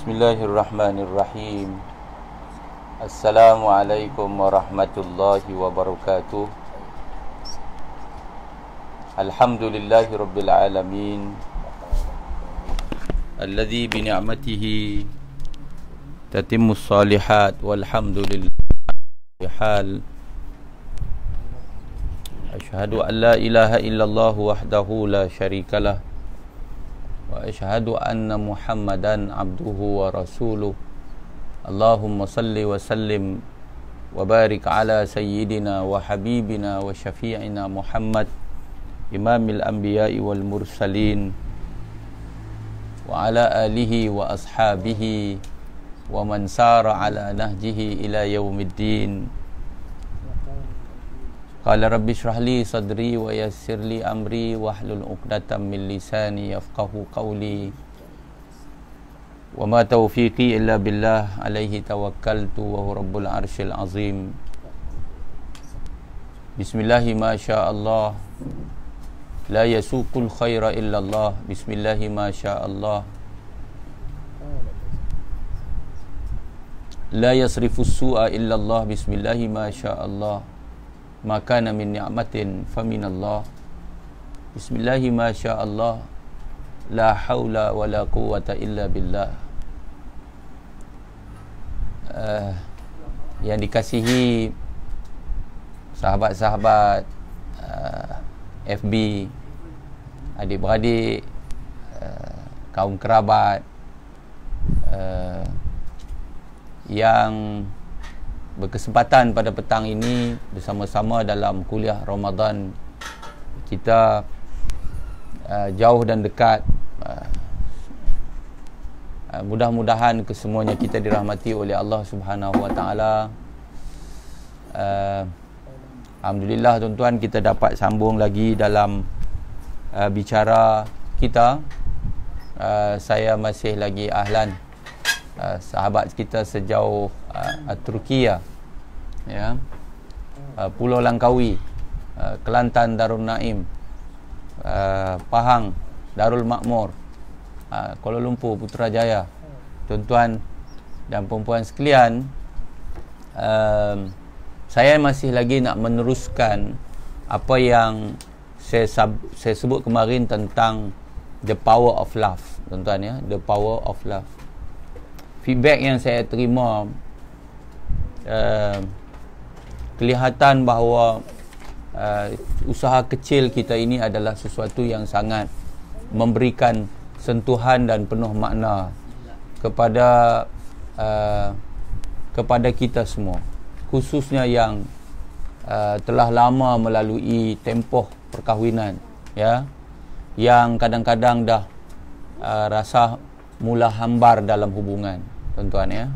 Bismillahirrahmanirrahim. Assalamualaikum warahmatullahi wabarakatuh. Alhamdulillahi rabbil alamin, alladzi bi ni'matihi tatimmus salihat, walhamdulillahi hal. Asyhadu an la ilaha illallah wahdahu la syarikalah, wa asyhadu anna Muhammadan abduhu wa rasuluh. Allahumma salli wa sallim wa barik ala sayyidina wa habibina wa syafi'ina Muhammad, imamil anbiya'i wal mursalin, wa ala alihi wa ashabihi wa man sara ala nahjihi ila yaumiddin. Qala rabbi shrah li sadri wa yassir li amri wahlul 'uqdatam min lisani yafqahu qawli. Wa ma taufiqi illa billah, alaihi tawakkaltu wa huwa rabbul arsyil azim. Bismillahi ma syaa Allah, la yasuqul khaira illa Allah. Bismillahi ma syaa Allah, la yasrifus su'a illa Allah. Bismillahi ma syaa Allah, maka min ni'matin faminallah. Bismillahi ma syaa Allah, la haula wa la quwwata illa billah. Yang dikasihi sahabat-sahabat FB, adik-beradik, kaum kerabat yang berkesempatan pada petang ini bersama-sama dalam kuliah Ramadan kita, jauh dan dekat. Mudah-mudahan kesemuanya kita dirahmati oleh Allah Subhanahu wa taala. Alhamdulillah tuan-tuan, kita dapat sambung lagi dalam bicara kita. Saya masih lagi ahlan sahabat kita sejauh Turkiya, ya, Pulau Langkawi, Kelantan Darul Naim, Pahang Darul Makmur, Kuala Lumpur Putrajaya. Tuan-tuan dan perempuan sekalian, saya masih lagi nak meneruskan apa yang saya sebut kemarin tentang the power of love, tuan-tuan, ya, the power of love. Feedback yang saya terima, kelihatan bahawa usaha kecil kita ini adalah sesuatu yang sangat memberikan sentuhan dan penuh makna kepada kita semua, khususnya yang telah lama melalui tempoh perkahwinan, ya, yang kadang-kadang dah rasa mula hambar dalam hubungan, tuan-tuan, ya.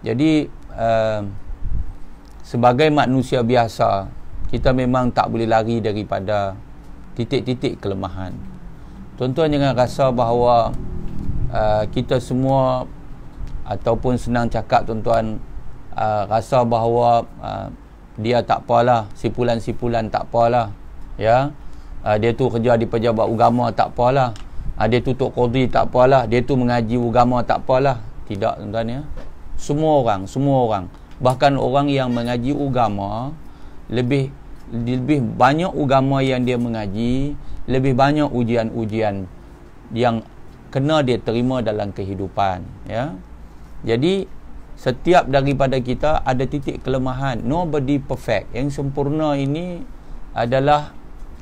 Jadi sebagai manusia biasa, kita memang tak boleh lari daripada titik-titik kelemahan. Tuan-tuan jangan rasa bahawa kita semua, ataupun senang cakap tuan-tuan, rasa bahawa dia tak apalah, sipulan-sipulan tak apalah, ya, dia tu kerja di pejabat agama tak apalah, dia tu tok qadi tak apalah, dia tu mengaji agama tak apalah. Tidak, tuan-tuan, ya. Semua orang, bahkan orang yang mengaji agama, lebih banyak agama yang dia mengaji, lebih banyak ujian-ujian yang kena dia terima dalam kehidupan, ya. Jadi setiap daripada kita ada titik kelemahan. Nobody perfect. Yang sempurna ini adalah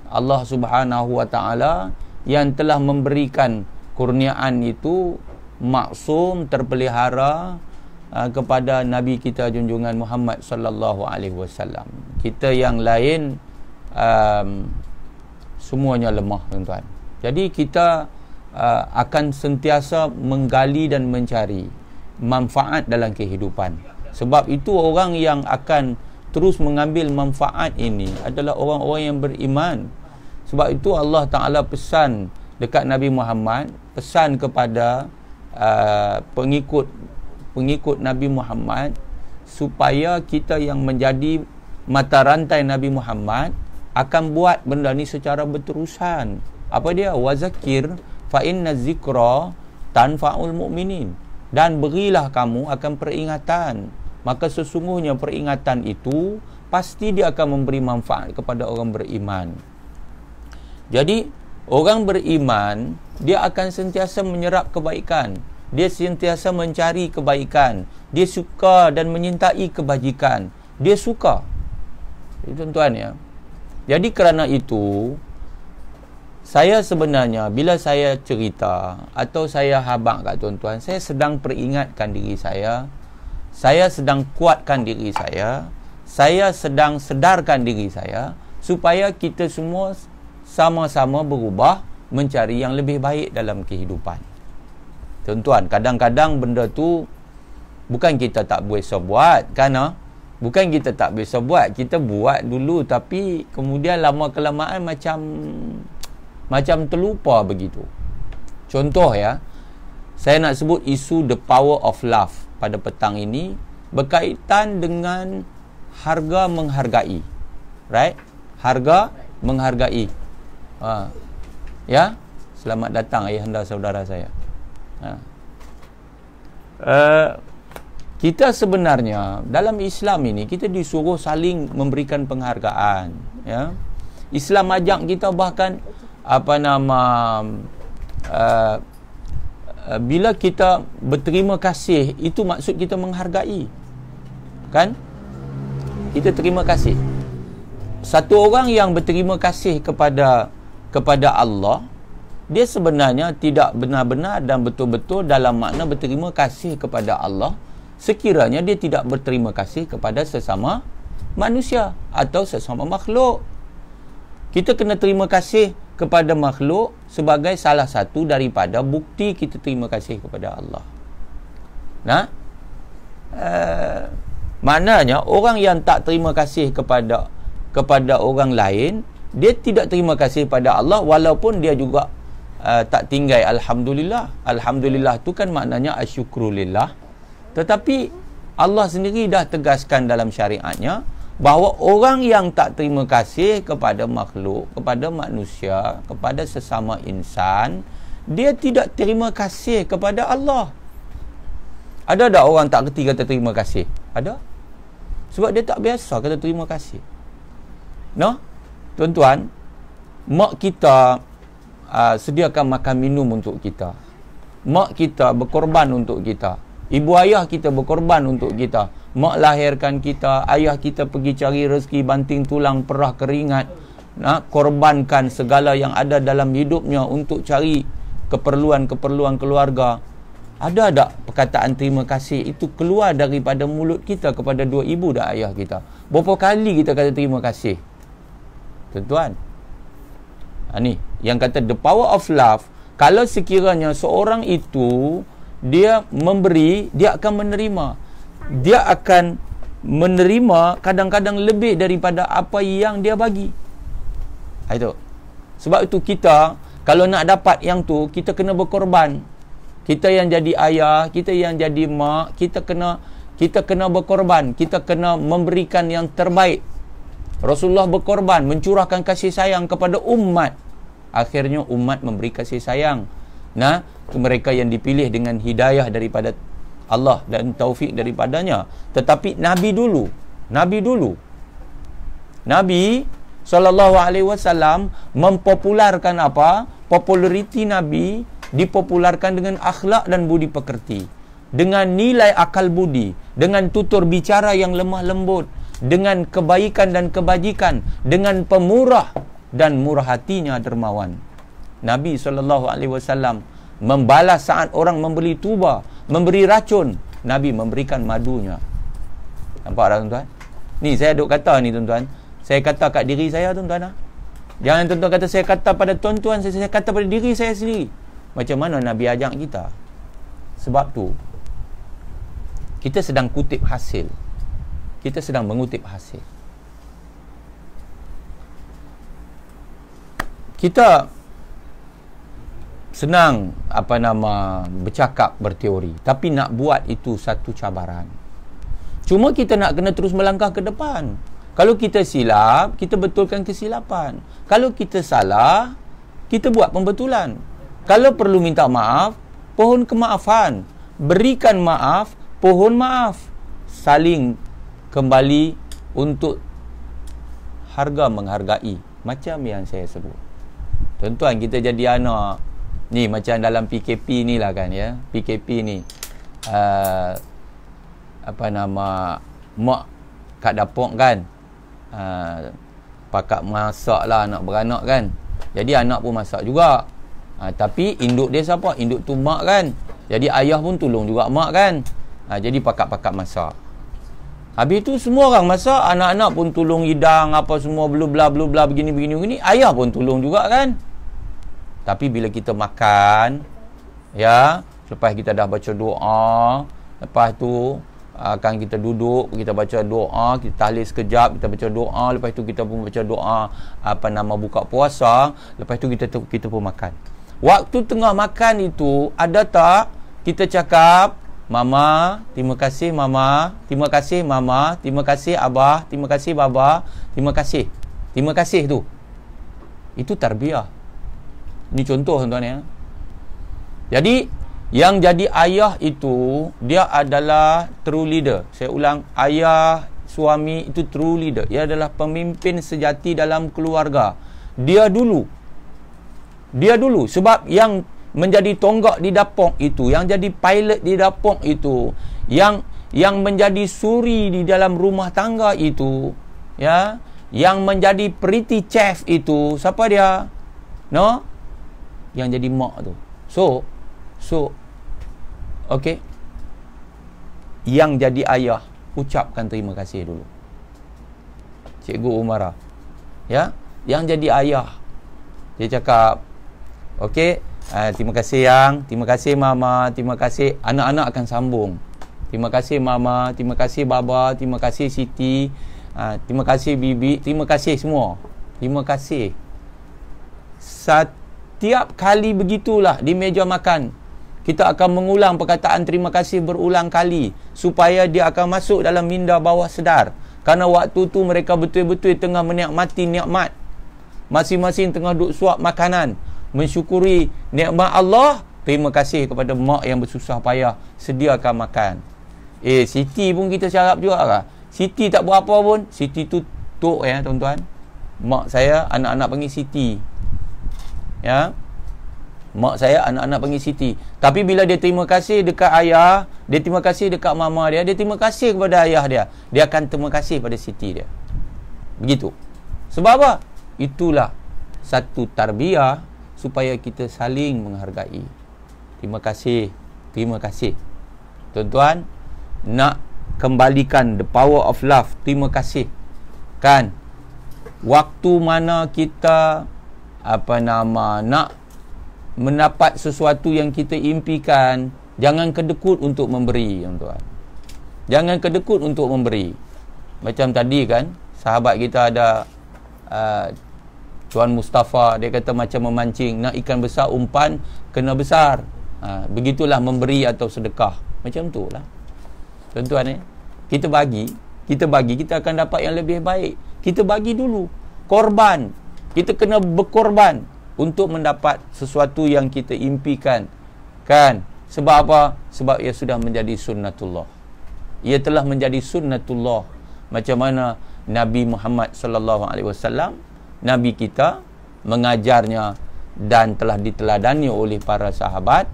Allah Subhanahu wa taala yang telah memberikan kurniaan itu maksum, terpelihara kepada Nabi kita junjungan Muhammad sallallahu alaihi wasallam. Kita yang lain semuanya lemah, tuan-tuan. Jadi kita akan sentiasa menggali dan mencari manfaat dalam kehidupan. Sebab itu orang yang akan terus mengambil manfaat ini adalah orang-orang yang beriman. Sebab itu Allah Ta'ala pesan dekat Nabi Muhammad, pesan kepada pengikut Nabi Muhammad, supaya kita yang menjadi mata rantai Nabi Muhammad akan buat benda ni secara berterusan. Apa dia? Wazakir fa inna zikra tanfa'ul mu'minin. dan berilah kamu akan peringatan. Maka sesungguhnya peringatan itu pasti dia akan memberi manfaat kepada orang beriman. Jadi orang beriman dia akan sentiasa menyerap kebaikan, dia sentiasa mencari kebaikan, dia suka dan menyintai kebajikan, dia suka. Tuan-tuan ya. Jadi kerana itu saya sebenarnya bila saya cerita atau saya habaq kat tuan-tuan, saya sedang peringatkan diri saya sedang kuatkan diri saya sedang sedarkan diri saya supaya kita semua sama-sama berubah mencari yang lebih baik dalam kehidupan. Tuan-tuan, kadang-kadang benda tu bukan kita tak biasa buat, kan? Bukan kita tak biasa buat, kita buat dulu tapi kemudian lama-kelamaan macam terlupa begitu. Contoh ya, saya nak sebut isu the power of love pada petang ini berkaitan dengan harga menghargai. Right? Harga menghargai. Ya, selamat datang ayahanda saudara saya. Kita sebenarnya dalam Islam ini kita disuruh saling memberikan penghargaan. Ya, Islam ajak kita bahkan bila kita berterima kasih, itu maksud kita menghargai, kan? Kita terima kasih. Satu orang yang berterima kasih kepada Allah, dia sebenarnya tidak benar-benar dan betul-betul dalam makna berterima kasih kepada Allah sekiranya dia tidak berterima kasih kepada sesama manusia atau sesama makhluk. Kita kena terima kasih kepada makhluk sebagai salah satu daripada bukti kita terima kasih kepada Allah. Nah, maknanya orang yang tak terima kasih kepada orang lain, dia tidak terima kasih pada Allah walaupun dia juga tak tinggal alhamdulillah. Alhamdulillah tu kan maknanya asyukrulillah. Tetapi Allah sendiri dah tegaskan dalam syariatnya bahawa orang yang tak terima kasih kepada makhluk, kepada manusia, kepada sesama insan, dia tidak terima kasih kepada Allah. Ada tak orang tak kerti kata terima kasih? Ada? Sebab dia tak biasa kata terima kasih. No? Tuan-tuan, mak kita sediakan makan minum untuk kita. Mak kita berkorban untuk kita. Ibu ayah kita berkorban untuk kita. Mak lahirkan kita, ayah kita pergi cari rezeki, banting tulang, perah keringat, korbankan segala yang ada dalam hidupnya untuk cari keperluan-keperluan keluarga. Ada tak perkataan terima kasih itu keluar daripada mulut kita kepada dua ibu dan ayah kita? Berapa kali kita kata terima kasih? Tuan-tuan, ni yang kata the power of love. Kalau sekiranya seorang itu dia memberi, dia akan menerima. Dia akan menerima kadang-kadang lebih daripada apa yang dia bagi. Itu. Sebab itu kita kalau nak dapat yang tu, kita kena berkorban. Kita yang jadi ayah, kita yang jadi mak, kita kena berkorban. Kita kena memberikan yang terbaik. Rasulullah berkorban, mencurahkan kasih sayang kepada umat. Akhirnya umat memberi kasih sayang. Nah, mereka yang dipilih dengan hidayah daripada Allah dan taufik daripadanya. Tetapi Nabi SAW mempopularkan apa? Populariti Nabi dipopularkan dengan akhlak dan budi pekerti, dengan nilai akal budi, dengan tutur bicara yang lemah lembut, dengan kebaikan dan kebajikan, dengan pemurah dan murah hatinya dermawan. Nabi SAW membalas saat orang membeli tuba, memberi racun, Nabi memberikan madunya. Nampak tak tuan-tuan? Ni saya duk kata ni tuan-tuan. Saya kata kat diri saya tuan-tuan. Jangan tuan-tuan kata saya kata pada tuan-tuan, saya kata pada diri saya sendiri. Macam mana Nabi ajak kita? Sebab tu kita sedang kutip hasil. Kita sedang mengutip hasil. Kita senang bercakap, berteori, tapi nak buat itu satu cabaran. Cuma kita nak kena terus melangkah ke depan. Kalau kita silap, kita betulkan kesilapan. Kalau kita salah, kita buat pembetulan. Kalau perlu minta maaf, pohon kemaafan. berikan maaf, pohon maaf, saling kembali untuk harga menghargai, macam yang saya sebut. Tuan-tuan, kita jadi anak ni macam dalam PKP ni lah kan, ya. PKP ni mak kat dapur kan, pakat masak lah anak beranak kan, jadi anak pun masak juga. Tapi induk dia siapa? Induk tu mak kan, jadi ayah pun tolong juga mak kan. Jadi pakat-pakat masak. Habis tu semua orang masak, anak-anak pun tolong hidang apa semua, blubla begini. Ayah pun tolong juga kan. Tapi bila kita makan, ya, lepas kita dah baca doa, lepas tu akan kita duduk, kita baca doa, kita tahlil sekejap, kita baca doa, lepas tu kita pun baca doa buka puasa, lepas tu kita pun makan. Waktu tengah makan itu, ada tak kita cakap, mama, terima kasih mama, terima kasih mama, terima kasih abah, terima kasih baba, terima kasih. Terima kasih tu. Itu tarbiyah. Ini contoh tuan-tuan ya. Jadi yang jadi ayah itu, dia adalah true leader. Saya ulang, ayah, suami itu true leader. Dia adalah pemimpin sejati dalam keluarga. Dia dulu. Sebab yang menjadi tonggak di dapur itu, yang jadi pilot di dapur itu, yang menjadi suri di dalam rumah tangga itu, ya, yang menjadi pretty chef itu, siapa dia? No? Yang jadi mak tu. So, okey. Yang jadi ayah, ucapkan terima kasih dulu. Cikgu Umara. Ya, yang jadi ayah, dia cakap, okey, terima kasih yang, terima kasih mama, terima kasih. Anak-anak akan sambung. Terima kasih mama, terima kasih baba, terima kasih Siti, terima kasih bibi, terima kasih semua. Terima kasih. Setiap kali begitulah di meja makan, kita akan mengulang perkataan terima kasih berulang kali supaya dia akan masuk dalam minda bawah sedar. Karena waktu tu mereka betul-betul tengah menikmati nikmat. Masing-masing tengah duk suap makanan, mensyukuri nikmat Allah. Terima kasih kepada mak yang bersusah payah sediakan makan. Siti pun kita carap juga lah. Siti tak berapa pun, Siti tu tok ya tuan-tuan. Mak saya anak-anak panggil Siti. Ya. Mak saya anak-anak panggil Siti. Tapi bila dia terima kasih dekat ayah, dia terima kasih dekat mama dia, dia terima kasih kepada ayah dia, dia akan terima kasih pada Siti dia. Begitu. Sebab apa? Itulah satu tarbiyah supaya kita saling menghargai. Terima kasih. Terima kasih. Tuan-tuan, nak kembalikan the power of love. Terima kasih. Kan? Waktu mana kita nak mendapat sesuatu yang kita impikan, jangan kedekut untuk memberi, tuan-tuan. Jangan kedekut untuk memberi. Macam tadi kan, sahabat kita ada Tuan Mustafa, dia kata macam memancing, nak ikan besar umpan kena besar. Begitulah memberi atau sedekah. Macam tu lah. Tuan-tuan kita bagi, kita akan dapat yang lebih baik. Kita bagi dulu. Korban. Kita kena berkorban untuk mendapat sesuatu yang kita impikan. Kan? Sebab apa? Sebab ia sudah menjadi sunnatullah. Ia telah menjadi sunnatullah. Macam mana Nabi Muhammad sallallahu alaihi wasallam, Nabi kita, mengajarnya dan telah diteladani oleh para sahabat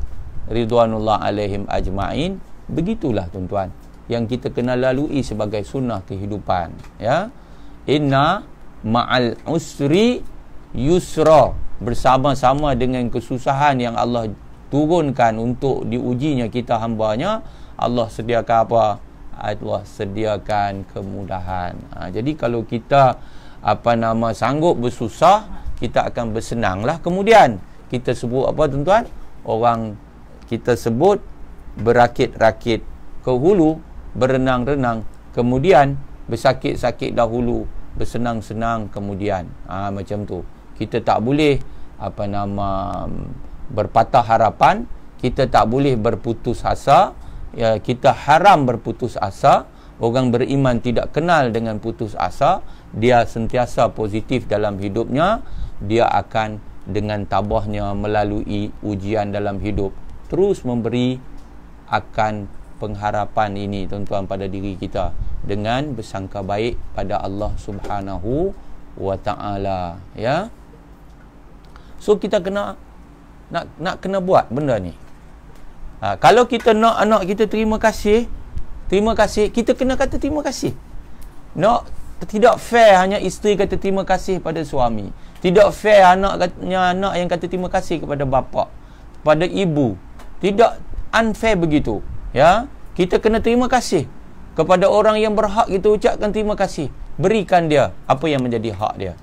ridwanullah alaihim ajma'in. Begitulah tuan-tuan yang kita kena lalui sebagai sunnah kehidupan, ya. Inna ma'al usri yusra, bersama-sama dengan kesusahan yang Allah turunkan untuk diujinya kita hambanya, Allah sediakan apa? Allah sediakan kemudahan. Jadi kalau kita sanggup bersusah, kita akan bersenanglah. Kemudian kita sebut apa tuan-tuan? Orang kita sebut berakit-rakit ke hulu, berenang-renang kemudian, bersakit-sakit dahulu, bersenang-senang kemudian. Macam tu. Kita tak boleh berpatah harapan, kita tak boleh berputus asa, ya, kita haram berputus asa. Orang beriman tidak kenal dengan putus asa. Dia sentiasa positif dalam hidupnya. Dia akan dengan tabahnya melalui ujian dalam hidup terus memberi akan pengharapan ini tuan-tuan pada diri kita dengan bersangka baik pada Allah Subhanahu wa taala, ya. So kita kena nak kena buat benda ni. Kalau kita nak anak kita terima kasih, kita kena kata terima kasih. Tidak fair hanya isteri kata terima kasih pada suami. Tidak fair anak yang kata terima kasih kepada bapa, pada ibu. Tidak, unfair begitu, ya. Kita kena terima kasih kepada orang yang berhak, kita ucapkan terima kasih. Berikan dia apa yang menjadi hak dia.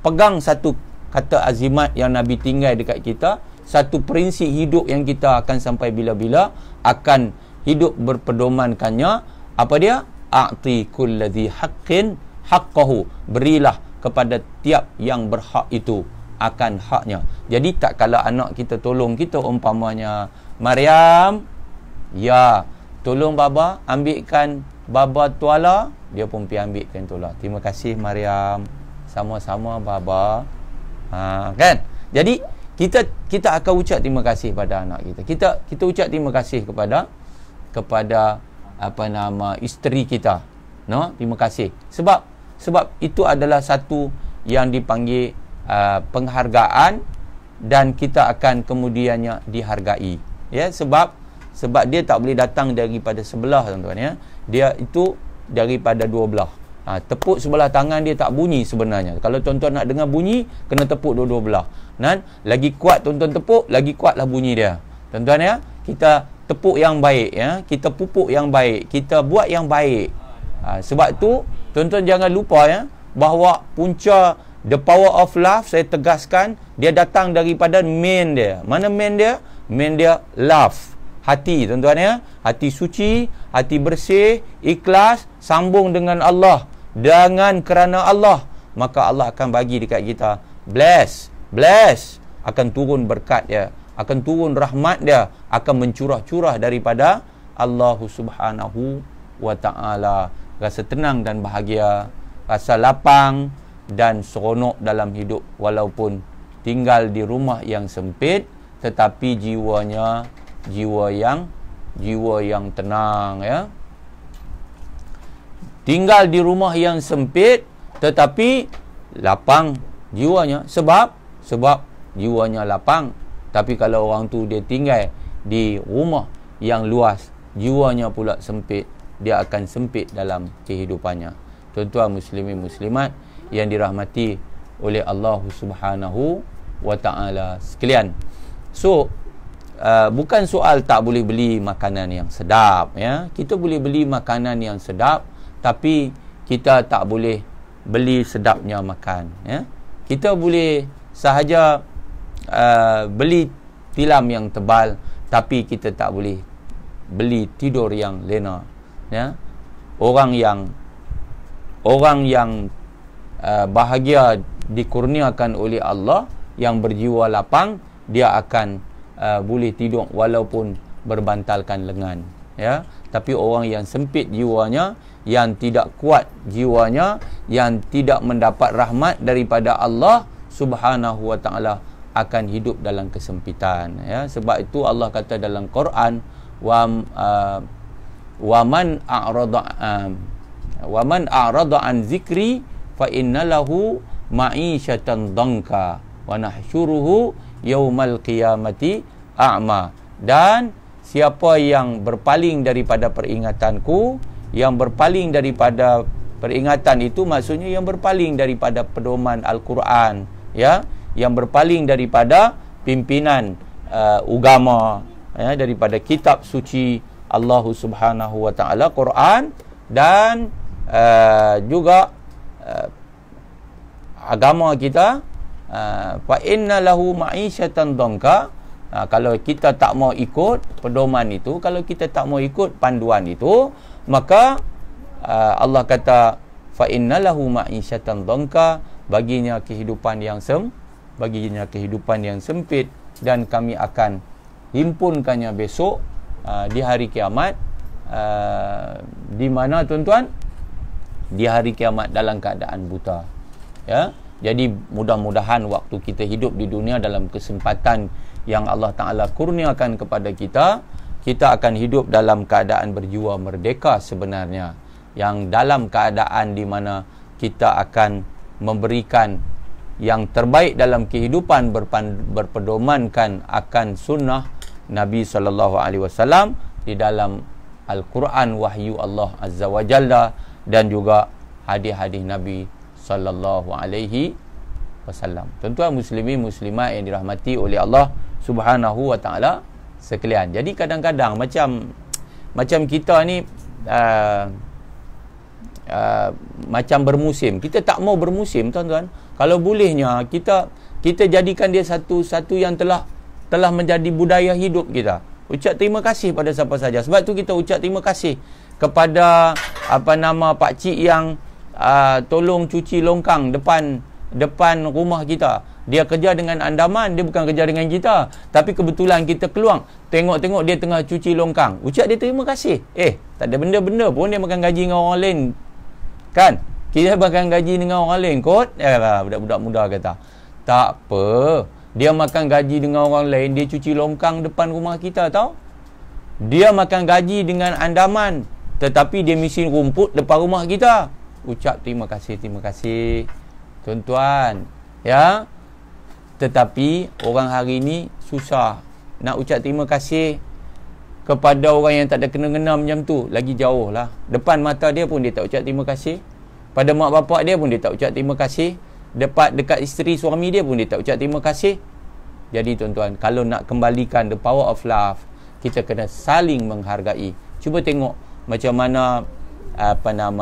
Pegang satu kata azimat yang Nabi tinggal dekat kita, satu prinsip hidup yang kita akan sampai bila-bila akan hidup berpedomankannya. Apa dia? A'ti kulladzi haqqin haqqahu. Berilah kepada tiap yang berhak itu akan haknya. Jadi tak kala anak kita tolong kita, umpamanya, Maryam, ya, tolong baba ambilkan baba tuala, dia pun pergi ambilkan tuala. Terima kasih Maryam. Sama-sama baba. Kan? Jadi kita akan ucap terima kasih pada anak kita. Kita ucap terima kasih kepada isteri kita. Terima kasih. Sebab itu adalah satu yang dipanggil penghargaan, dan kita akan kemudiannya dihargai. Ya, sebab dia tak boleh datang daripada sebelah, tuan-tuan, ya. Dia itu daripada dua belah. Tepuk sebelah tangan dia tak bunyi sebenarnya. Kalau tuan-tuan nak dengar bunyi, kena tepuk dua-dua belah. Lagi kuat tuan-tuan tepuk, lagi kuatlah bunyi dia. Tuan-tuan, ya, kita tepuk yang baik, ya. Kita pupuk yang baik, kita buat yang baik. Sebab tu tuan-tuan jangan lupa, ya, bahawa punca the power of love, saya tegaskan, dia datang daripada main dia. Mana main dia? Main dia love. Hati, tuan-tuan, ya. Hati suci, hati bersih, ikhlas, sambung dengan Allah, dengan kerana Allah, maka Allah akan bagi dekat kita bless, akan turun berkat dia, akan turun rahmat dia, akan mencurah-curah daripada Allah Subhanahu wa taala. Rasa tenang dan bahagia, rasa lapang dan seronok dalam hidup, walaupun tinggal di rumah yang sempit, tetapi jiwanya jiwa yang tenang, ya. Tinggal di rumah yang sempit tetapi lapang jiwanya, sebab jiwanya lapang. Tapi kalau orang tu dia tinggal di rumah yang luas, jiwanya pula sempit, dia akan sempit dalam kehidupannya. Tuan-tuan muslimin muslimat yang dirahmati oleh Allah Subhanahu wa taala sekalian. So bukan soal tak boleh beli makanan yang sedap, ya. Kita boleh beli makanan yang sedap, tapi kita tak boleh beli sedapnya makan, ya. Kita boleh sahaja beli tilam yang tebal, tapi kita tak boleh beli tidur yang lena, ya. Orang yang bahagia dikurniakan oleh Allah, yang berjiwa lapang, dia akan boleh tidur walaupun berbantalkan lengan, ya. Tapi orang yang sempit jiwanya, yang tidak kuat jiwanya, yang tidak mendapat rahmat daripada Allah Subhanahu wa taala, akan hidup dalam kesempitan, ya. Sebab itu Allah kata dalam Quran, wa man a'rada an zikri fa innalahu ma'isyatan dhanka wa nahsyuruhu yaumal qiyamati a'ma. Dan siapa yang berpaling daripada peringatanku, yang berpaling daripada peringatan itu maksudnya yang berpaling daripada pedoman Al-Quran, ya, yang berpaling daripada pimpinan agama, ya, daripada kitab suci Allah Subhanahu wa taala, Quran, dan juga agama kita, fa inna lahu ma'isyatan dhanka. Kalau kita tak mau ikut pedoman itu, kalau kita tak mau ikut panduan itu, maka Allah kata fa inna lahu ma'isyatan dhanka, baginya kehidupan yang sempit, dan kami akan himpunkannya besok di hari kiamat. Di mana, tuan-tuan? Di hari kiamat dalam keadaan buta, ya. Jadi mudah-mudahan waktu kita hidup di dunia dalam kesempatan yang Allah Ta'ala kurniakan kepada kita, kita akan hidup dalam keadaan berjiwa merdeka sebenarnya, yang dalam keadaan di mana kita akan memberikan yang terbaik dalam kehidupan berpedomankan akan sunnah Nabi SAW di dalam Al-Quran, wahyu Allah Azza wa Jalla, dan juga hadis-hadis Nabi SAW. Tuan-tuan muslimin muslimat yang dirahmati oleh Allah Subhanahu wa taala sekalian. Jadi kadang-kadang macam kita ni macam bermusim. Kita tak mau bermusim, tuan-tuan. Kalau bolehnya kita jadikan dia satu yang telah menjadi budaya hidup kita. Ucap terima kasih pada siapa saja. Sebab tu kita ucap terima kasih kepada pak cik yang tolong cuci longkang depan rumah kita. Dia kerja dengan andaman, dia bukan kerja dengan kita. Tapi kebetulan kita keluar, tengok dia tengah cuci longkang. Ucap dia terima kasih. Tak ada benda-benda pun dia makan gaji dengan orang lain. Kan? Kita makan gaji dengan orang lain kot. Budak-budak muda kata. Tak apa. Dia makan gaji dengan orang lain, dia cuci longkang depan rumah kita tau. Dia makan gaji dengan andaman, tetapi dia mesin rumput depan rumah kita. Ucap terima kasih. Tuan-tuan, ya. Tetapi orang hari ni susah nak ucap terima kasih kepada orang yang tak ada kena-kena macam tu. Lagi jauh lah. Depan mata dia pun dia tak ucap terima kasih. Pada mak bapak dia pun dia tak ucap terima kasih. Dekat isteri suami dia pun dia tak ucap terima kasih. Jadi tuan-tuan, kalau nak kembalikan the power of love, kita kena saling menghargai. Cuba tengok macam mana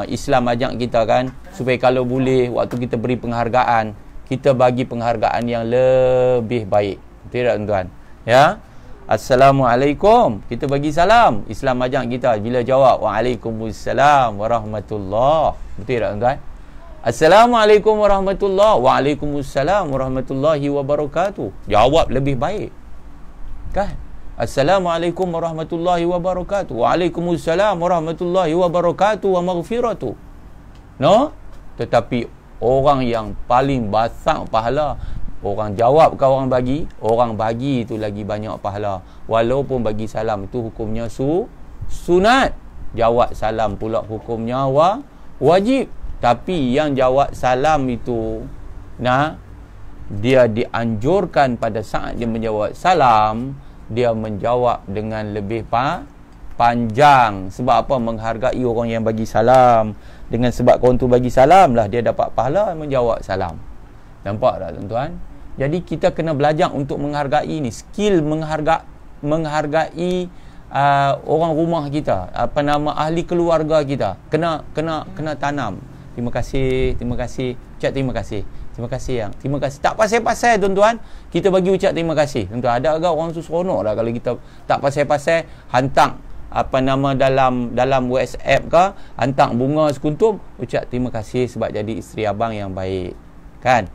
Islam ajak kita kan, supaya kalau boleh waktu kita beri penghargaan, kita bagi penghargaan yang lebih baik. Betul tak tuan-tuan? Ya. Assalamualaikum, kita bagi salam. Islam ajak kita bila jawab Waalaikumsalam warahmatullahi. Betul tak tuan-tuan? Assalamualaikum warahmatullahi. Waalaikumsalam warahmatullahi wabarakatuh. Jawab lebih baik. Kan? Assalamualaikum warahmatullahi wabarakatuh. Waalaikumsalam warahmatullahi wabarakatuh wa maghfiratuh. No? Tetapi orang yang paling basang pahala, orang jawab ke orang bagi itu lagi banyak pahala. Walaupun bagi salam itu hukumnya sunat. Jawab salam pula hukumnya wajib. Tapi yang jawab salam itu, dia dianjurkan pada saat dia menjawab salam, dia menjawab dengan lebih panjang. Sebab apa? Menghargai orang yang bagi salam. Dengan sebab kawan tu bagi salam lah, dia dapat pahala menjawab salam. Nampak tak tuan-tuan? Jadi kita kena belajar untuk menghargai ni. Skill menghargai orang rumah kita, ahli keluarga kita. Kena tanam. Terima kasih. Ucap terima kasih. Terima kasih yang. Terima kasih. Tak pasal-pasal tuan-tuan, kita bagi ucap terima kasih. Tuan-tuan, ada agak orang tu seronok dah kalau kita tak pasal-pasal hantar dalam WhatsApp ke, hantar bunga sekuntum, ucap terima kasih sebab jadi isteri abang yang baik. Kan?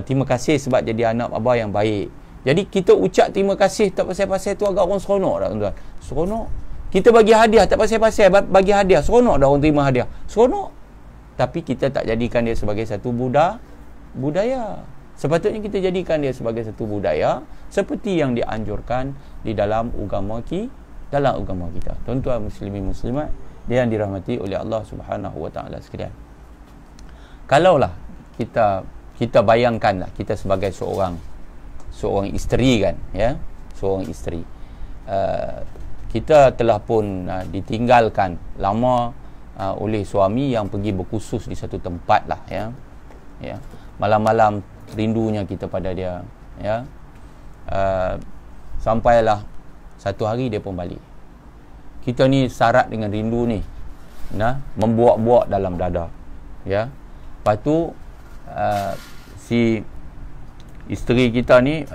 Terima kasih sebab jadi anak abang yang baik. Jadi kita ucap terima kasih tak pasal-pasal tu agak orang seronok dah tuan-tuan. Seronok. Kita bagi hadiah tak pasal-pasal, bagi hadiah seronok dah orang terima hadiah. Seronok. Tapi kita tak jadikan dia sebagai satu budaya. Sepatutnya kita jadikan dia sebagai satu budaya seperti yang dianjurkan di dalam agama kita. Tuan-tuan muslimin muslimat yang dirahmati oleh Allah Subhanahu wa taala sekalian. Kalaulah kita bayangkanlah kita sebagai seorang isteri kan, ya, seorang isteri. Kita telah pun ditinggalkan lama oleh suami yang pergi berkhusus di satu tempat lah, ya. Malam-malam rindunya kita pada dia, ya. Sampailah satu hari dia pun balik. Kita ni syarat dengan rindu ni, membuak-buak dalam dada, ya. Lepas tu si isteri kita ni,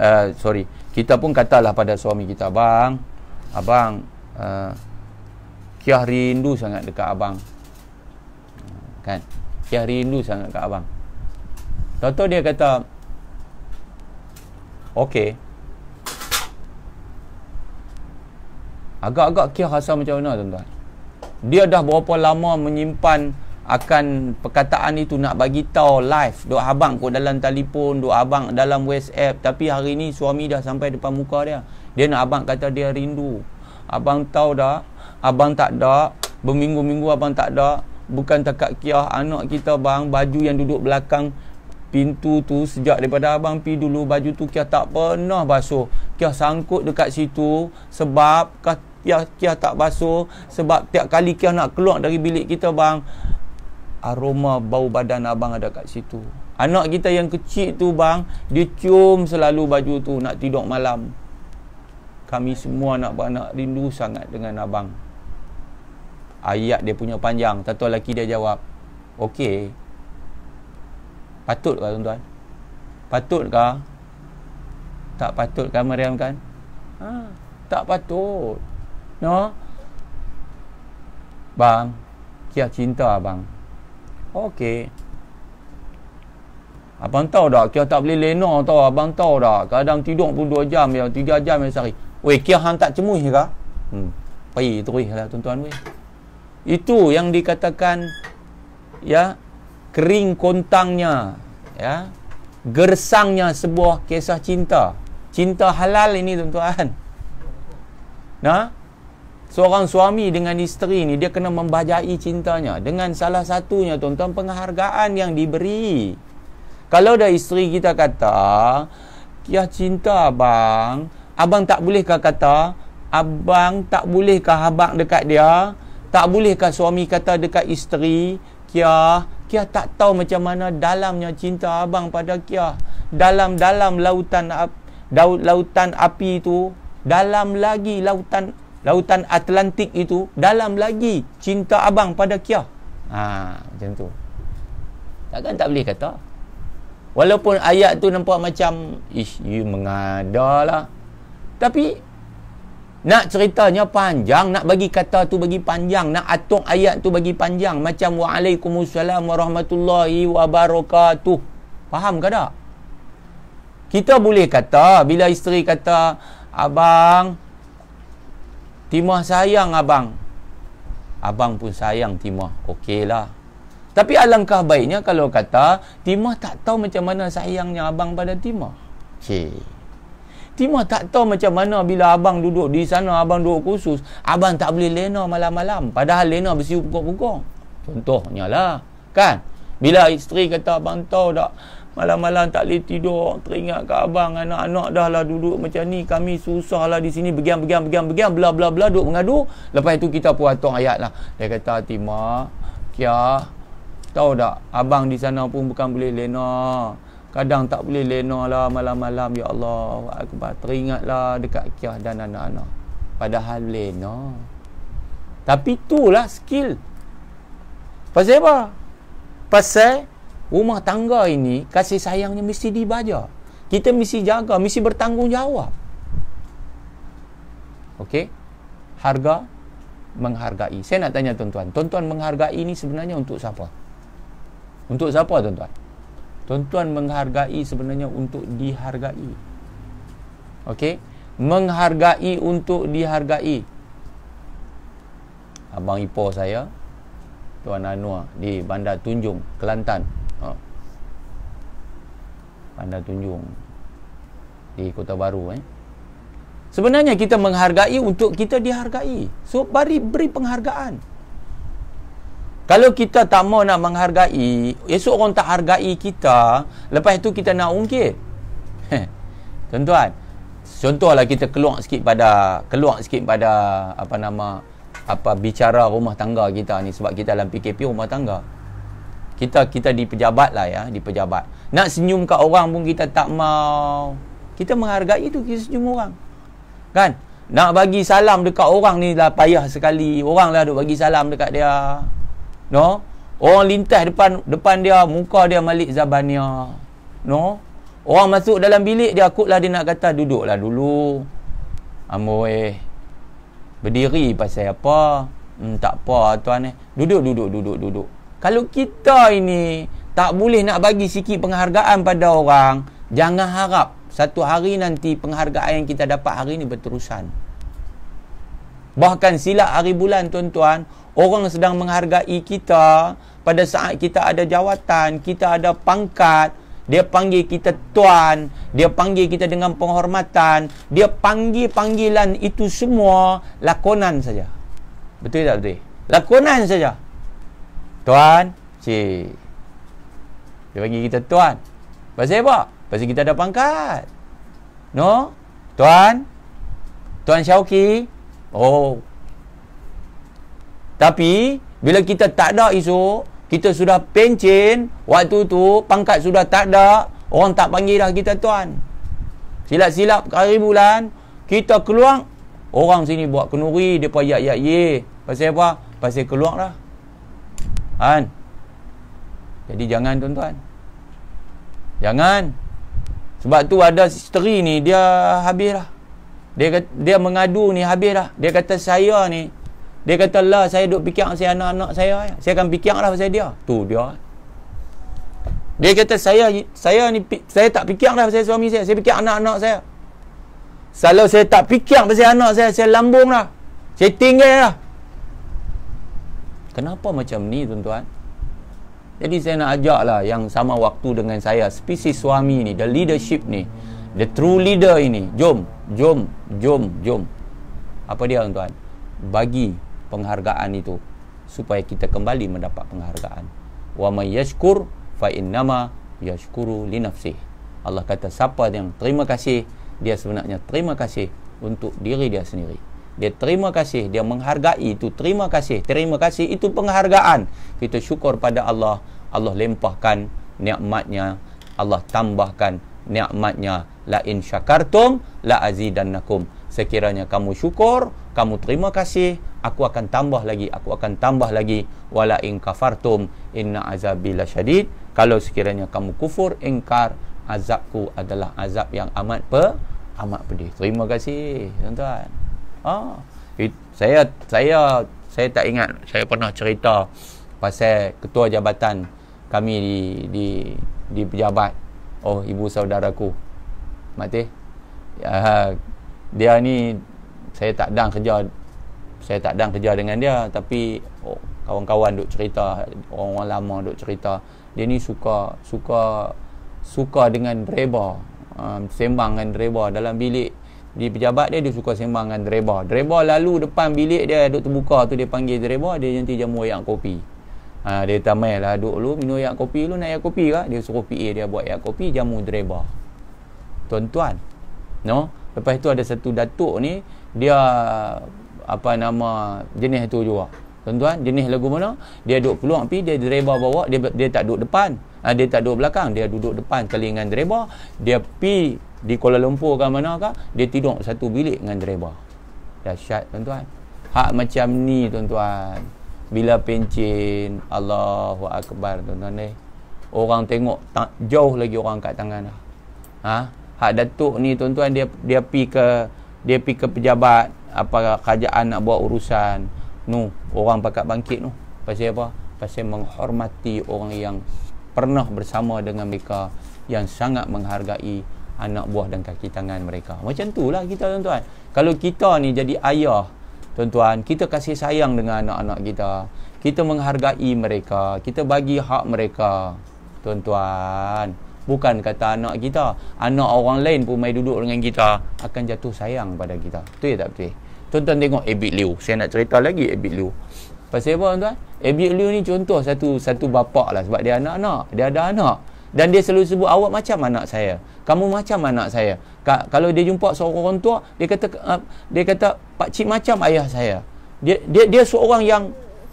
kita pun katalah pada suami kita, abang Kiah rindu sangat dekat abang. Kan? Kiah rindu sangat dekat abang. Tahu-tahu dia kata, okey. Agak-agak Kiah rasa macam mana tuan-tuan? Dia dah berapa lama menyimpan akan perkataan itu, nak bagi tahu live, duk abang kot dalam telefon, duk abang dalam WhatsApp, tapi hari ni suami dah sampai depan muka dia. Dia nak abang kata dia rindu. Abang tahu dah, abang tak ada, berminggu-minggu abang tak ada. Bukan takat Kiah anak kita bang, baju yang duduk belakang pintu tu sejak daripada abang pi dulu, baju tu Kiah tak pernah basuh. Kiah sangkut dekat situ sebab Kiah tak basuh, sebab tiap kali Kiah nak keluar dari bilik kita bang, aroma bau badan abang ada kat situ. Anak kita yang kecil tu bang, dia cium selalu baju tu nak tidur malam. Kami semua nak beranak rindu sangat dengan abang. Ayat dia punya panjang. Tatua lelaki dia jawab, okey. Patutkah tuan-tuan? Patutkah? Tak patutkah Mariam kan? Tak patut. No? Bang, Kiah cinta abang. Okey. Abang tahu tak, Kiah tak boleh lena tau. Abang tahu tak, kadang tidur pun 2 jam ya, 3 jam ya sehari. Weh, Kiah hang tak cemuih ke? Pergi terus lah tuan-tuan weh. Itu yang dikatakan ya, kering kontangnya, ya, gersangnya sebuah kisah cinta. Cinta halal ini tuan-tuan. Nah, seorang suami dengan isteri ni dia kena membajai cintanya dengan salah satunya tuan-tuan penghargaan yang diberi. Kalau dah isteri kita kata, Kiah cinta abang, abang tak bolehkah kata, abang tak bolehkah habaq dekat dia? Tak bolehkah suami kata dekat isteri, Kiah tak tahu macam mana dalamnya cinta abang pada Kiah. Dalam lautan api itu, dalam lagi lautan Atlantik itu, dalam lagi cinta abang pada Kiah. Macam tu. Takkan tak boleh kata. Walaupun ayat tu nampak macam you mengadalah. Tapi nak ceritanya panjang, nak bagi kata tu bagi panjang, nak atuk ayat tu bagi panjang. Macam waalaikumsalam warahmatullahi wabarakatuh. Faham ke tak? Kita boleh kata, bila isteri kata, abang, Timah sayang abang. Abang pun sayang Timah. Okeylah. Tapi alangkah baiknya kalau kata, Timah tak tahu macam mana sayangnya abang pada Timah. Timah tak tahu macam mana bila abang duduk di sana, abang duduk khusus, abang tak boleh lena malam-malam. Padahal lena bersiul pukul-pukul. Contohnya lah. Kan? Bila isteri kata, abang tahu tak, malam-malam tak boleh tidur, teringat ke abang, anak-anak dah lah duduk macam ni, kami susah lah di sini, begian, bla bla bla, duduk mengadu. Lepas itu kita pun atung ayat lah. Dia kata, Timah, Kiah, tahu tak, abang di sana pun bukan boleh lena. Kadang tak boleh lena lah malam-malam, ya Allah Akbar. Teringatlah dekat Kiah dan anak-anak. Padahal lena. Tapi itulah skill. Pasal apa? Pasal rumah tangga ini, kasih sayangnya mesti dibaja. Kita mesti jaga, mesti bertanggungjawab. Okey? Harga, menghargai. Saya nak tanya tuan-tuan. Tuan-tuan menghargai ini sebenarnya untuk siapa? Untuk siapa tuan-tuan? Tuan-tuan menghargai sebenarnya untuk dihargai. Okey? Menghargai untuk dihargai. Abang ipar saya, Tuan Anwar di Bandar Tunjung, Kelantan. Bandar Tunjung di Kota Baru. Sebenarnya kita menghargai untuk kita dihargai. So, beri penghargaan. Kalau kita tak mau nak menghargai, esok orang tak hargai kita, lepas itu kita nak ungkit. Tuan-tuan, contohlah kita keluar sikit pada bicara rumah tangga kita ni, sebab kita dalam PKP rumah tangga. Kita di pejabat lah ya, di pejabat. Nak senyum kat orang pun kita tak mau. Kita menghargai tu, kita senyum orang. Kan? Nak bagi salam dekat orang ni lah payah sekali. Orang lah duk bagi salam dekat dia. No, orang lintas depan dia, muka dia Malik Zabania. No, orang masuk dalam bilik dia, akutlah dia nak kata duduklah dulu. Amboi, berdiri pasal apa? Tak apa tuan duduk. Kalau kita ini tak boleh nak bagi sikit penghargaan pada orang, jangan harap satu hari nanti penghargaan yang kita dapat hari ini berterusan. Bahkan silap hari bulan tuan-tuan, orang sedang menghargai kita pada saat kita ada jawatan, kita ada pangkat, dia panggil kita tuan, dia panggil kita dengan penghormatan, dia panggil panggilan itu semua lakonan saja. Betul tak betul? Lakonan saja. Tuan, cik. Dia panggil kita tuan. Pasal apa? Pasal kita ada pangkat. No? Tuan Syauki. Oh. Tapi bila kita tak ada esok, kita sudah pencen, waktu tu pangkat sudah tak ada, orang tak panggil dah kita tuan. Silap-silap hari bulan, kita keluar, orang sini buat kenuri, depa yak ye. Pasal apa? Pasal keluar dah. Kan? Jadi jangan tuan-tuan. Jangan. Sebab tu ada isteri ni, dia habis dah. Dia mengadu ni habis dah. Dia kata saya ni, dia kata lah saya duk fikir pasal anak-anak saya. Saya akan fikir lah pasal dia. Tu dia. Dia kata saya ni saya tak fikir dah pasal suami saya. Saya fikir anak-anak saya. Kalau saya tak fikir pasal anak saya lambung dah. Saya tinggal dah. Kenapa macam ni tuan-tuan? Jadi saya nak ajak lah yang sama waktu dengan saya, spesies suami ni, the leadership ni, the true leader ini. Jom. Apa dia tuan-tuan? Bagi penghargaan itu supaya kita kembali mendapat penghargaan. Wa may yashkur fa innama yashkuru li nafsihi. Allah kata siapa yang terima kasih, dia sebenarnya terima kasih untuk diri dia sendiri. Dia terima kasih, dia menghargai itu terima kasih. Terima kasih itu penghargaan. Kita syukur pada Allah. Allah limpahkan nikmatnya, Allah tambahkan nikmatnya. La in syakartum la azidannakum. Sekiranya kamu syukur, kamu terima kasih, aku akan tambah lagi, aku akan tambah lagi. Wala in kafartum inna azabi lasyadid. Kalau sekiranya kamu kufur, ingkar, azabku adalah azab yang amat pedih. Terima kasih tuan-tuan. Saya tak ingat saya pernah cerita pasal ketua jabatan kami di pejabat. Oh, ibu saudaraku mati. Dia ni saya tak dang kerja dengan dia, tapi kawan-kawan duk cerita, orang lama duk cerita, dia ni suka dengan dreba, sembang dengan dreba dalam bilik. Di pejabat dia suka sembang dengan dreba lalu depan bilik dia duk terbuka tu, dia panggil dreba, dia nanti jamu air kopi. Dia tamai lah, duk lu minum air kopi, lu nak air kopi ke? Dia suruh PA dia buat air kopi, jamu dreba. Tuan-tuan, no? Lepas tu ada satu datuk ni, dia apa nama jenis tu juga. Tuan-tuan, jenis lagu mana? Dia duduk peluang pi, dia dreba bawa, dia tak duduk depan. Dia tak duduk belakang, dia duduk depan kali dengan dreba. Dia pi di Kuala Lumpur ke mana ke, dia tidur satu bilik dengan dreba. Dahsyat tuan-tuan. Hak macam ni tuan-tuan. Bila pencen, Allahu Akbar tuan-tuan. Orang tengok jauh lagi orang kat tangan dah. Hak datuk ni tuan-tuan, dia pi ke pejabat apa kerajaan nak buat urusan. Orang pakat bangkit pasal apa? Pasal menghormati orang yang pernah bersama dengan mereka, yang sangat menghargai anak buah dan kaki tangan mereka. Macam itulah kita tuan-tuan. Kalau kita ni jadi ayah tuan-tuan, kita kasih sayang dengan anak-anak kita, kita menghargai mereka, kita bagi hak mereka tuan-tuan. Bukan kata anak kita, anak orang lain pun mai duduk dengan kita akan jatuh sayang pada kita. Betul tak betul? Tuan-tuan tengok Abid Liu. Saya nak cerita lagi Abid Liu. Pasal apa tuan-tuan? Abid Liu ni contoh satu bapa lah, sebab dia anak-anak, dia ada anak. Dan dia selalu sebut, awak macam anak saya, kamu macam anak saya. Kalau dia jumpa seorang orang tua, dia kata pak cik macam ayah saya. Dia seorang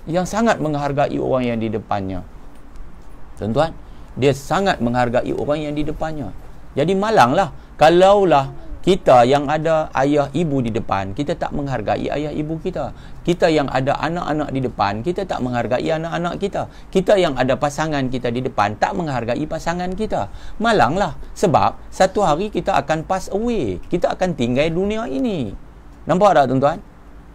yang sangat menghargai orang yang di depannya. Tuan-tuan, dia sangat menghargai orang yang di depannya. Jadi malanglah kalaulah kita yang ada ayah ibu di depan, kita tak menghargai ayah ibu kita. Kita yang ada anak-anak di depan, kita tak menghargai anak-anak kita. Kita yang ada pasangan kita di depan, tak menghargai pasangan kita. Malanglah, sebab satu hari kita akan pass away. Kita akan tinggal dunia ini. Nampak tak tuan-tuan?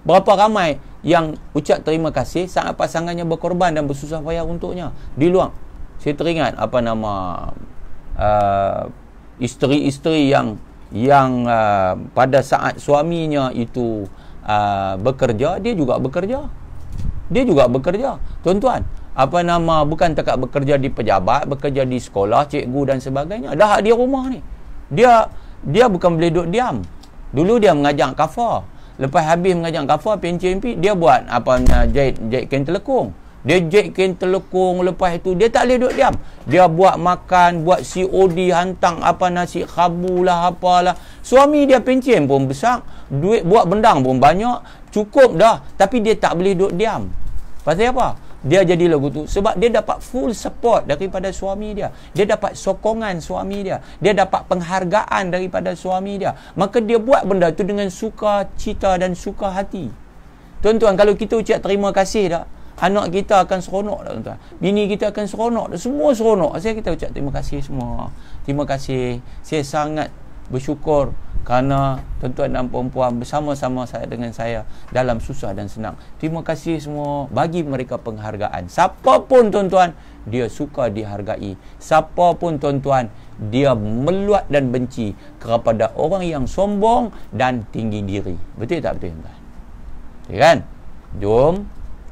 Berapa ramai yang ucap terima kasih saat pasangannya berkorban dan bersusah payah untuknya. Di luar, saya teringat apa nama isteri-isteri yang pada saat suaminya itu bekerja, dia juga bekerja. Tuan-tuan, bukan takat bekerja di pejabat, bekerja di sekolah, cikgu dan sebagainya. Dah dia rumah ni. Dia bukan boleh duduk diam. Dulu dia mengajar kafar. Lepas habis mengajar kafar PNCMP, dia buat jahit kain telekung. Dia jahit kain telekung, lepas itu dia tak boleh duduk diam. Dia buat makan, buat COD, hantar nasi khabu lah, apalah. Suami dia pencen pun besar, duit buat bendang pun banyak, cukup dah. Tapi dia tak boleh duduk diam. Pasal apa? Dia jadi lagu tu sebab dia dapat full support daripada suami dia. Dia dapat sokongan suami dia. Dia dapat penghargaan daripada suami dia. Maka dia buat benda tu dengan suka cita dan suka hati. Tuan-tuan, kalau kita ucap terima kasih dah, anak kita akan seronok dah, tuan-tuan. Bini kita akan seronok dah. Semua seronok. Saya kita ucap terima kasih semua. Terima kasih. Saya sangat bersyukur kerana tuan-tuan dan puan-puan bersama-sama dengan saya dalam susah dan senang. Terima kasih semua. Bagi mereka penghargaan. Siapa pun tuan-tuan, dia suka dihargai. Siapa pun tuan-tuan, dia meluat dan benci kepada orang yang sombong dan tinggi diri. Betul tak betul, tuan-tuan? Betul kan? Jom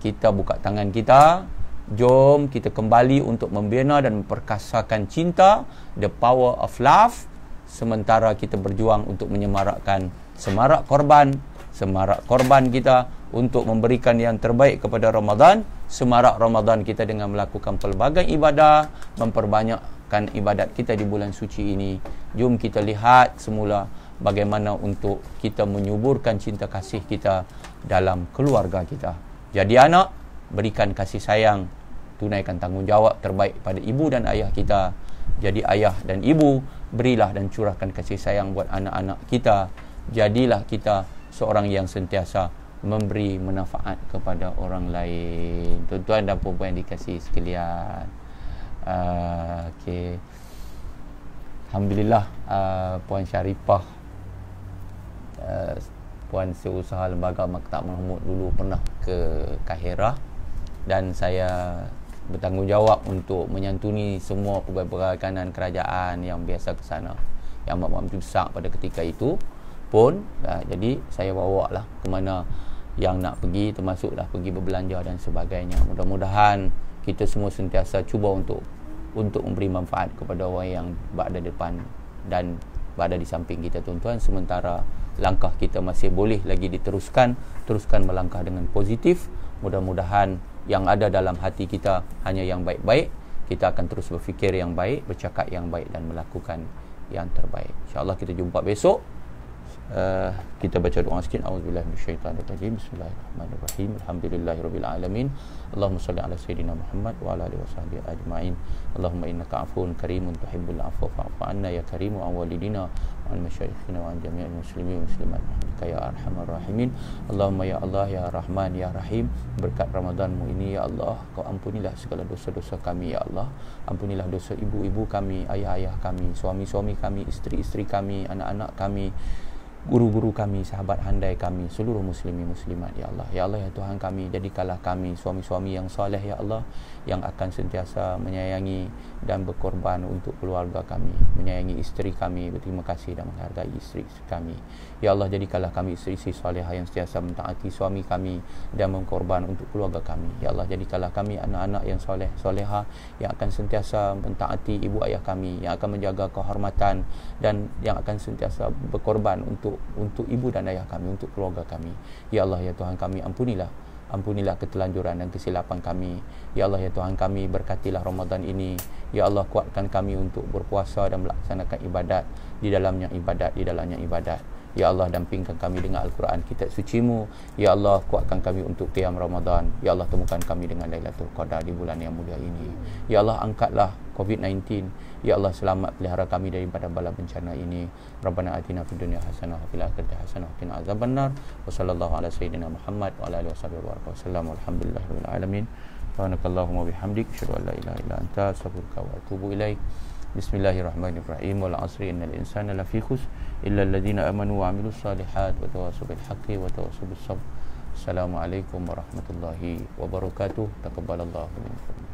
kita buka tangan kita. Jom kita kembali untuk membina dan memperkasakan cinta, the power of love. Sementara kita berjuang untuk menyemarakkan semarak korban kita untuk memberikan yang terbaik kepada Ramadan. Semarak Ramadan kita dengan melakukan pelbagai ibadah, memperbanyakkan ibadat kita di bulan suci ini. Jom kita lihat semula bagaimana untuk kita menyuburkan cinta kasih kita dalam keluarga kita. Jadi anak, berikan kasih sayang, tunaikan tanggungjawab terbaik pada ibu dan ayah kita. Jadi ayah dan ibu, berilah dan curahkan kasih sayang buat anak-anak kita. Jadilah kita seorang yang sentiasa memberi manfaat kepada orang lain. Tuan-tuan dan puan-puan yang dikasihi sekalian. Okey. Alhamdulillah, Puan Syarifah, Puan Seusaha Lembaga Maktab Mahmud dulu pernah ke Kahirah, dan saya bertanggungjawab untuk menyantuni semua pegawai kanan kerajaan yang biasa ke sana, yang amat besar pada ketika itu pun. Jadi saya bawa lah ke mana yang nak pergi, termasuklah pergi berbelanja dan sebagainya. Mudah-mudahan kita semua sentiasa cuba untuk memberi manfaat kepada orang yang berada di depan dan berada di samping kita, tuan-tuan. Sementara langkah kita masih boleh lagi diteruskan, teruskan melangkah dengan positif. Mudah-mudahan yang ada dalam hati kita hanya yang baik-baik. Kita akan terus berfikir yang baik, bercakap yang baik dan melakukan yang terbaik. InsyaAllah kita jumpa besok. Kita baca doa sikit. Auzubillahi minasyaitanirrajim. Bismillahirrahmanirrahim. Alhamdulillahirabbil alamin. Allahumma shalli ala sayidina Muhammad wa ala alihi wasahbihi ajma'in. Allahumma innaka afuwun karimun tuhibbul afwa fa'fu anna ya karimu an walidina wa an masyayikhina wa an jami'il muslimin wa muslimat rahmatika ya arhamar rahimin. Allahumma ya Allah ya Rahman ya Rahim, berkat Ramadanmu ini ya Allah, Kau ampunilah segala dosa-dosa kami ya Allah. Ampunilah dosa ibu-ibu kami, ayah-ayah kami, suami-suami kami, isteri-isteri kami, anak-anak kami, guru-guru kami, sahabat handai kami, seluruh muslimin muslimat ya Allah. Ya Allah ya Tuhan kami, jadikanlah kami suami-suami yang soleh ya Allah, yang akan sentiasa menyayangi dan berkorban untuk keluarga kami, menyayangi isteri kami, berterima kasih dan menghargai isteri kami. Ya Allah, jadikanlah kami isteri-isteri solehah yang sentiasa mentaati suami kami dan berkorban untuk keluarga kami. Ya Allah, jadikanlah kami anak-anak yang soleh solehah yang akan sentiasa mentaati ibu ayah kami, yang akan menjaga kehormatan dan yang akan sentiasa berkorban untuk ibu dan ayah kami, untuk keluarga kami. Ya Allah ya Tuhan kami, ampunilah ketelanjuran dan kesilapan kami. Ya Allah ya Tuhan kami, berkatilah Ramadan ini. Ya Allah, kuatkan kami untuk berpuasa dan melaksanakan ibadat di dalamnya ibadat. Ya Allah, dampingkan kami dengan Al-Quran, kitab suci-Mu. Ya Allah, kuatkan kami untuk qiyam Ramadan. Ya Allah, temukan kami dengan Lailatul Qadar di bulan yang mulia ini. Ya Allah, angkatlah COVID-19. Ya Allah, selamat pelihara kami daripada bala bencana ini. Rabbana atina fid dunya hasanah wa fil akhirati hasanah wa qina azabannar. Wa sallallahu ala sayyidina Muhammad wa ala alihi wasallam. Walhamdulillahirabbil alamin. Subhanakallahumma bihamdik, asyhadu an la ilaha illa anta, astaghfiruka wa atubu ilaik. Bismillahirrahmanirrahim. Wal 'asri innal insana lafi khusr illa alladhina amanu wa 'amilus solihat wa tawassaw bil haqqi wa tawassaw bis sabr. Assalamualaikum warahmatullahi wabarakatuh. Taqabbalallahu minkum.